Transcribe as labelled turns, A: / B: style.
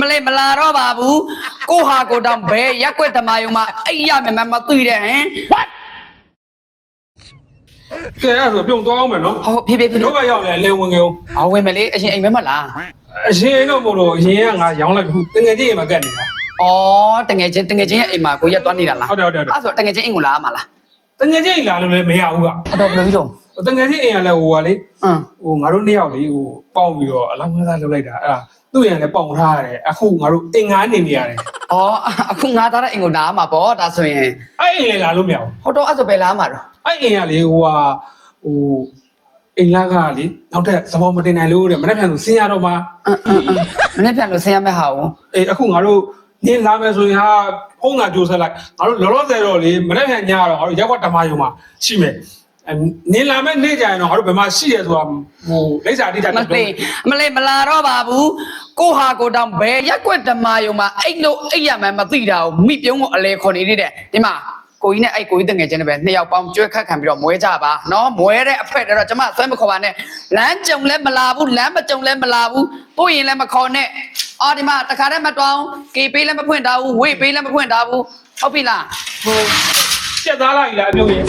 A: မလေးမလာတော့ပါဘူးကိုဟာကိုတောင်ဘဲရက်ွက်သမားယုံမှာအိပ်ရမယ်မသိတဲ့ဟင်
B: ကဲအဲ့ဆိုပြုံသွားအောင်မယ်နော်
A: ဟုတ်ဖြည်းဖြည်းဖြည်း
B: တော့ကရောက်လဲလဲဝင်ကြအောင်
A: ဟောဝင်မလေးအရင်အိမ်မဲမလား
B: အရင်တော့မို့လို့အရင်ကငါရောင်းလိုက်ဘူးတကယ်ကြီးအိမ်မှာကတ်နေတာ
A: ဩတငယ်ချင်းရဲ့အိမ်မှာကိုရက်သွားနေတာလား
B: ဟုတ်တယ်
A: အဲ့ဆိုတငယ်ချင်းအိမ်ကိုလာမှာလား
B: တကယ်ကြီးအိမ်လာလို့လည်းမရဘူးက
A: အဲ့တော့ဘယ်လိုကြီးတော့
B: တကယ်ကြီးအိမ်ကလည်းဟိုကလေ
A: ဟမ်
B: ဟိုငါတို့နှစ်ယောက်လေဟိုပေါင်ပြီးတော့အလောင်းကားလုပ်လိုက်တာအဲ့ဒါသူ့ရင်လည်းပေါင်ထားရတယ်အခုငါတို့အင်္ဂါနေနေရတယ်
A: ဩအခုငါသားတဲ့အိမ်ကိုလာမှာပေါ့ဒါဆိုရင်
B: အဲ့အိမ်လည်းလာလို့မရဘူး
A: ဟုတ်တော့အဲ့ဆိုဘယ်လာမှာတော့
B: အဲ့အိမ်ကလေဟိုအိမ်လာကလေနောက်ထပ်သဘောမတင်နိုင်လို့တဲ့မနေ့ပြန်ဆိုဆင်းရတော့မှ
A: မနေ့ပြန်လို့ဆင်းရမယ့်ဟာကို
B: အေးအခုငါတို့နင်းလာမယ်ဆိုရင်ဟာဖုန်းကကြိုးဆက်လိုက်ငါတို့လောလောဆယ်တော့လေမနေ့ပြန်ညတော့ငါတို့ရက်ကွက်ဓမ္မယုံမှာရှိမယ်နင်းလာမဲ့နေ့ကျရင်တော့ငါတို့ဘယ်မှာရှိရဲဆိုတာဟိုလိပ်စာတိတာ
A: မသိမလေးမလာတော့ပါဘူးကိုဟာကိုတောင်ဘဲရက်ွက်ဓမ္မယုံမှာအိတ်လို့အိတ်ရမယ်မသိတာကိုမိပြုံးကိုအလေခေါ်နေသေးတယ်ဒီမှာကိုကြီးနဲ့အဲ့ကိုကြီးတငယ်ချင်းတွေပဲနှစ်ယောက်ပေါင်းကျွဲခတ်ခံပြီးတော့မွဲကြပါနော်မွဲတဲ့အဖက်တော့ကျမဆွဲမခေါ်ပါနဲ့လမ်းကြုံလဲမလာဘူးလမ်းမကြုံလဲမလာဘူးတို့ရင်လည်းမခေါ်နဲ့အော်ဒီမှာတခါတည်းမတွအောင်ကေပေးလည်းမဖွင့်တာဘူးဝေးပေးလည်းမဖွင့်တာဘူးဟုတ်ပြီလား
B: ဟိုပြက်သားလိုက်လားအပြုံးရင်